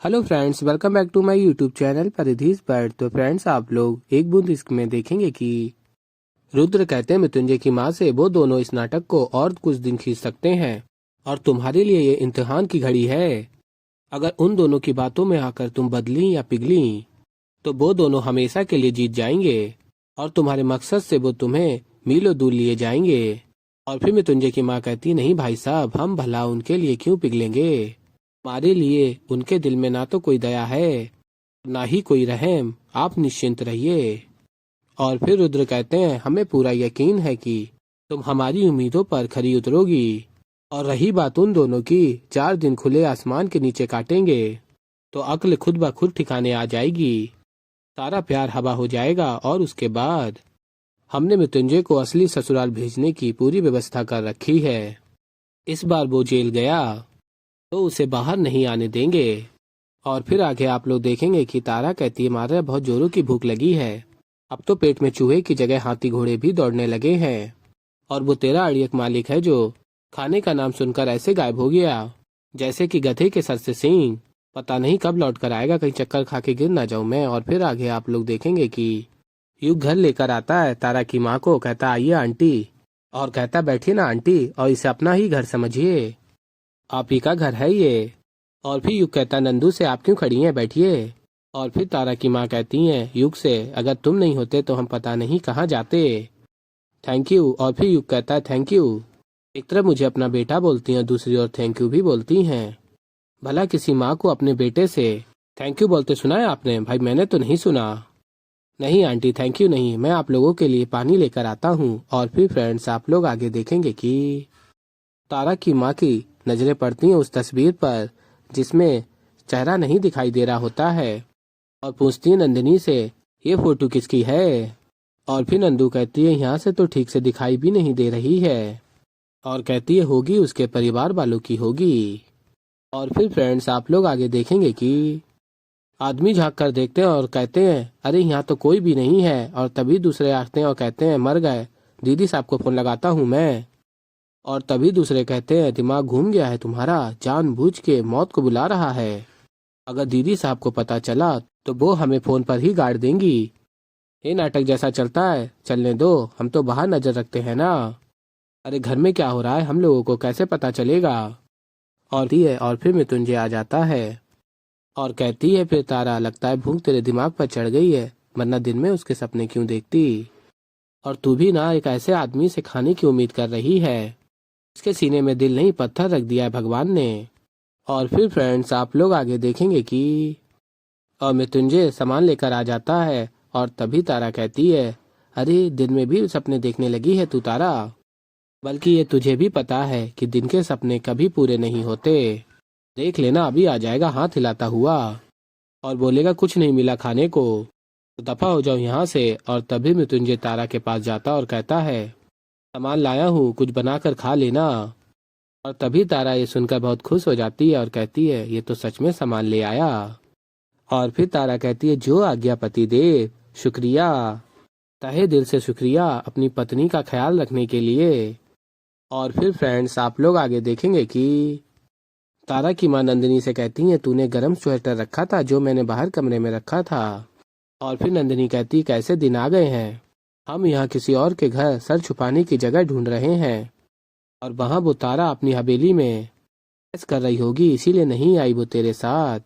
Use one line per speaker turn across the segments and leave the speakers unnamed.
Hello friends, welcome back to my YouTube channel परिधीज bird. तो friends, आप लोग एक बूंद इश्क में देखेंगे कि रुद्र कहते हैं मृत्युंजय की माँ से वो दोनों इस नाटक को और कुछ दिन खींच सकते हैं और तुम्हारे लिए ये इम्तिहान की घड़ी है। अगर उन दोनों की बातों में आकर तुम बदली या पिघली तो वो दोनों हमेशा के लिए जीत जाएंगे और तुम्हारे मकसद से वो तुम्हें मीलों दूर लिए जाएंगे। और फिर मृत्युंजय की माँ कहती, नहीं भाई साहब, हम भला उनके लिए क्यों पिघलेंगे। हमारे लिए उनके दिल में ना तो कोई दया है ना ही कोई रहम, आप निश्चिंत रहिए। और फिर रुद्र कहते हैं, हमें पूरा यकीन है कि तुम हमारी उम्मीदों पर खरी उतरोगी। और रही बात उन दोनों की, 4 दिन खुले आसमान के नीचे काटेंगे तो अक्ल खुद ब खुद ठिकाने आ जाएगी, सारा प्यार हवा हो जाएगा। और उसके बाद हमने मृत्युंजय को असली ससुराल भेजने की पूरी व्यवस्था कर रखी है। इस बार वो जेल गया तो उसे बाहर नहीं आने देंगे। और फिर आगे आप लोग देखेंगे कि तारा कहती है, मारे बहुत जोरों की भूख लगी है, अब तो पेट में चूहे की जगह हाथी घोड़े भी दौड़ने लगे हैं। और वो तेरा अड़ियक मालिक है जो खाने का नाम सुनकर ऐसे गायब हो गया जैसे कि गधे के सर से सींग। पता नहीं कब लौट कर आएगा, कहीं चक्कर खा के गिर ना जाऊं मैं। और फिर आगे आप लोग देखेंगे कि युग घर लेकर आता है तारा की माँ को, कहता आइए आंटी, और कहता बैठिए ना आंटी, और इसे अपना ही घर समझिए, आप ही का घर है ये। और फिर युग कहता, नंदू से आप क्यों खड़ी हैं, बैठिए। और फिर तारा की माँ कहती हैं युग से, अगर तुम नहीं होते तो हम पता नहीं कहाँ जाते, थैंक यू। और फिर युग कहता है थैंक यू, एक तरफ मुझे अपना बेटा बोलती हैं, दूसरी ओर थैंक यू भी बोलती हैं। भला किसी माँ को अपने बेटे से थैंक यू बोलते सुना है आपने? भाई मैंने तो नहीं सुना। नहीं आंटी, थैंक यू नहीं, मैं आप लोगों के लिए पानी लेकर आता हूँ। और फिर फ्रेंड्स, आप लोग आगे देखेंगे कि तारा की माँ की नजरें पड़ती हैं उस तस्वीर पर जिसमें चेहरा नहीं दिखाई दे रहा होता है, और पूछती है नंदिनी से, ये फोटो किसकी है। और फिर नंदू कहती है, यहाँ से तो ठीक से दिखाई भी नहीं दे रही है, और कहती है होगी उसके परिवार वालों की होगी। और फिर फ्रेंड्स, आप लोग आगे देखेंगे कि आदमी झांक कर देखते हैं और कहते हैं, अरे यहाँ तो कोई भी नहीं है। और तभी दूसरे आते हैं और कहते हैं, मर गए, दीदी साहब को फोन लगाता हूँ मैं। और तभी दूसरे कहते हैं, दिमाग घूम गया है तुम्हारा, जानबूझ के मौत को बुला रहा है, अगर दीदी साहब को पता चला तो वो हमें फोन पर ही गाड़ देंगी। ये नाटक जैसा चलता है चलने दो, हम तो बाहर नजर रखते हैं ना। अरे घर में क्या हो रहा है हम लोगों को कैसे पता चलेगा। और फिर मृत्युंजय आ जाता है और कहती है, फिर तारा, लगता है भूख तेरे दिमाग पर चढ़ गई है, वरना दिन में उसके सपने क्यों देखती। और तू भी ना एक ऐसे आदमी से खाने की उम्मीद कर रही है, इसके सीने में दिल नहीं पत्थर रख दिया है भगवान ने। और फिर फ्रेंड्स, आप लोग आगे देखेंगे कि और मृत्युंजय सामान लेकर आ जाता है। और तभी तारा कहती है, अरे दिन में भी सपने देखने लगी है तू तारा, बल्कि ये तुझे भी पता है कि दिन के सपने कभी पूरे नहीं होते, देख लेना अभी आ जाएगा हाथ हिलाता हुआ और बोलेगा कुछ नहीं मिला खाने को, तो दफा हो जाओ यहाँ से। और तभी मृत्युंजय तारा के पास जाता और कहता है, सामान लाया हूँ, कुछ बनाकर खा लेना। और तभी तारा ये सुनकर बहुत खुश हो जाती है और कहती है, ये तो सच में सामान ले आया। और फिर तारा कहती है, जो आज्ञा पति देव, शुक्रिया, तहे दिल से शुक्रिया अपनी पत्नी का ख्याल रखने के लिए। और फिर फ्रेंड्स, आप लोग आगे देखेंगे कि तारा की माँ नंदिनी से कहती है, तूने गर्म स्वेटर रखा था जो मैंने बाहर कमरे में रखा था। और फिर नंदिनी कहती, कैसे दिन आ गए हैं, हम यहाँ किसी और के घर सर छुपाने की जगह ढूंढ रहे हैं, और वहाँ वो तारा अपनी हवेली में ऐश कर रही होगी, इसीलिए नहीं आई वो तेरे साथ।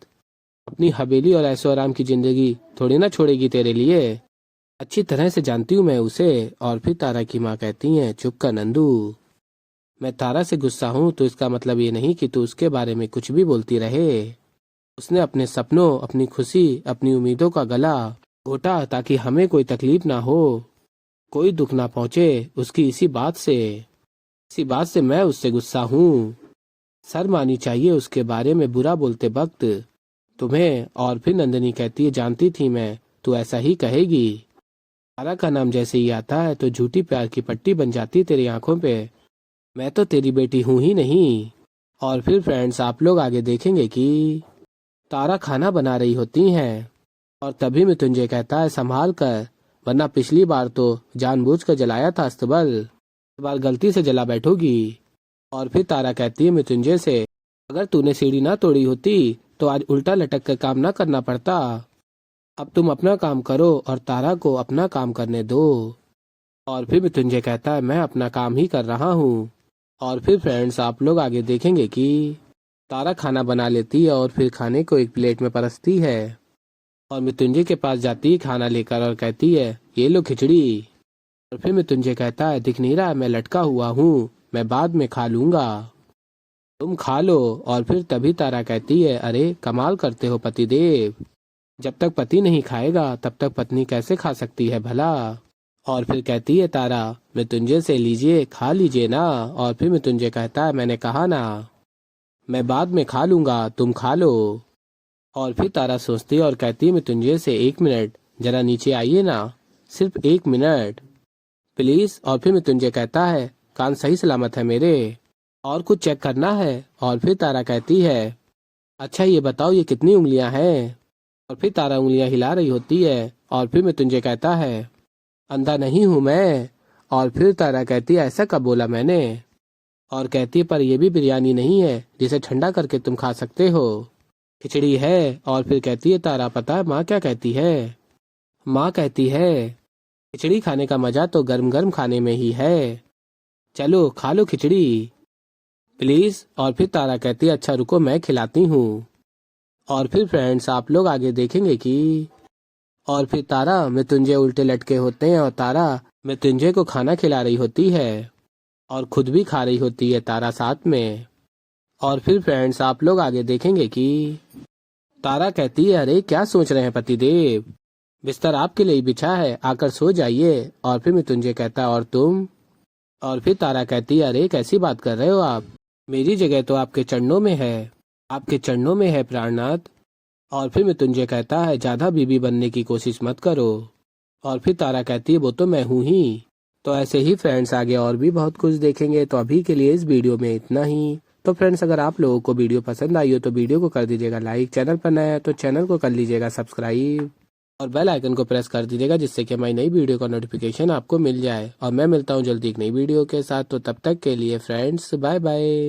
अपनी हवेली और ऐशो आराम की जिंदगी थोड़ी ना छोड़ेगी तेरे लिए, अच्छी तरह से जानती हूँ मैं उसे। और फिर तारा की माँ कहती हैं, चुप कर नंदू, मैं तारा से गुस्सा हूँ तो इसका मतलब ये नहीं कि तू उसके बारे में कुछ भी बोलती रहे। उसने अपने सपनों, अपनी खुशी, अपनी उम्मीदों का गला घोटा ताकि हमें कोई तकलीफ ना हो, कोई दुख ना पहुँचे उसकी। इसी बात से मैं उससे गुस्सा हूँ, शर्म आनी चाहिए उसके बारे में बुरा बोलते वक्त तुम्हें। और फिर नंदिनी कहती है, जानती थी मैं तू ऐसा ही कहेगी, तारा का नाम जैसे ही आता है तो झूठी प्यार की पट्टी बन जाती तेरी आंखों पे, मैं तो तेरी बेटी हूँ ही नहीं। और फिर फ्रेंड्स, आप लोग आगे देखेंगे कि तारा खाना बना रही होती हैं और तभी मृत्युंजय कहता है, संभाल कर, वरना पिछली बार तो जानबूझकर जलाया था अस्तबल, इस बार गलती से जला बैठोगी। और फिर तारा कहती है मृत्युंजय से, अगर तूने सीढ़ी ना तोड़ी होती तो आज उल्टा लटक कर काम ना करना पड़ता। अब तुम अपना काम करो और तारा को अपना काम करने दो। और फिर मृत्युंजय कहता है मैं अपना काम ही कर रहा हूँ। और फिर फ्रेंड्स आप लोग आगे देखेंगे कि तारा खाना बना लेती है और फिर खाने को एक प्लेट में परसती है और मृत्युंजय के पास जाती है खाना लेकर और कहती है ये लो खिचड़ी। और फिर मृत्युंजय कहता है दिख नहीं रहा मैं लटका हुआ हूँ, मैं बाद में खा लूंगा, तुम खा लो। और फिर तभी तारा कहती है अरे कमाल करते हो पतिदेव, जब तक पति नहीं खाएगा तब तक पत्नी कैसे खा सकती है भला। और फिर कहती है तारा मृत्युंजय से लीजिए खा लीजिए ना। और फिर मृत्युंजय कहता है मैंने कहा ना मैं बाद में खा लूंगा, तुम खा लो। और फिर तारा सोचती है और कहती है मृत्युंजय से 1 मिनट जरा नीचे आइए ना, सिर्फ 1 मिनट प्लीज। और फिर मृत्युंजय कहता है कान सही सलामत है मेरे, और कुछ चेक करना है। और फिर तारा कहती है अच्छा ये बताओ ये कितनी उंगलियां हैं। और फिर तारा उंगलियां हिला रही होती है। और फिर मृत्युंजय कहता है अंधा नहीं हूं मैं। और फिर तारा कहती है ऐसा कब बोला मैंने। और कहती है पर यह भी बिरयानी नहीं है जिसे ठंडा करके तुम खा सकते हो, खिचड़ी है। और फिर कहती है तारा पता है माँ क्या कहती है, माँ कहती है खिचड़ी खाने का मजा तो गर्म गर्म खाने में ही है, चलो खा लो खिचड़ी प्लीज। और फिर तारा कहती है अच्छा रुको मैं खिलाती हूँ। और फिर फ्रेंड्स आप लोग आगे देखेंगे कि और फिर तारा मृत्युंजय उल्टे लटके होते हैं और तारा मृत्युंजय को खाना खिला रही होती है और खुद भी खा रही होती है तारा साथ में। और फिर फ्रेंड्स आप लोग आगे देखेंगे कि तारा कहती है अरे क्या सोच रहे हैं पतिदेव, बिस्तर आपके लिए ही बिछा है आकर सो जाइए। और फिर मृत्युंजय कहता है और तुम। और फिर तारा कहती है अरे कैसी बात कर रहे हो आप, मेरी जगह तो आपके चरणों में है, आपके चरणों में है प्राणनाथ। और फिर मृत्युंजय कहता है ज्यादा बीबी बनने की कोशिश मत करो। और फिर तारा कहती है वो तो मैं हूँ ही। तो ऐसे ही फ्रेंड्स आगे और भी बहुत कुछ देखेंगे, तो अभी के लिए इस वीडियो में इतना ही। तो फ्रेंड्स अगर आप लोगों को वीडियो पसंद आई हो तो वीडियो को कर दीजिएगा लाइक, चैनल पर नया है तो चैनल को कर लीजिएगा सब्सक्राइब और बेल आइकन को प्रेस कर दीजिएगा जिससे कि हमारी नई वीडियो का नोटिफिकेशन आपको मिल जाए। और मैं मिलता हूँ जल्दी एक नई वीडियो के साथ, तो तब तक के लिए फ्रेंड्स बाय बाय।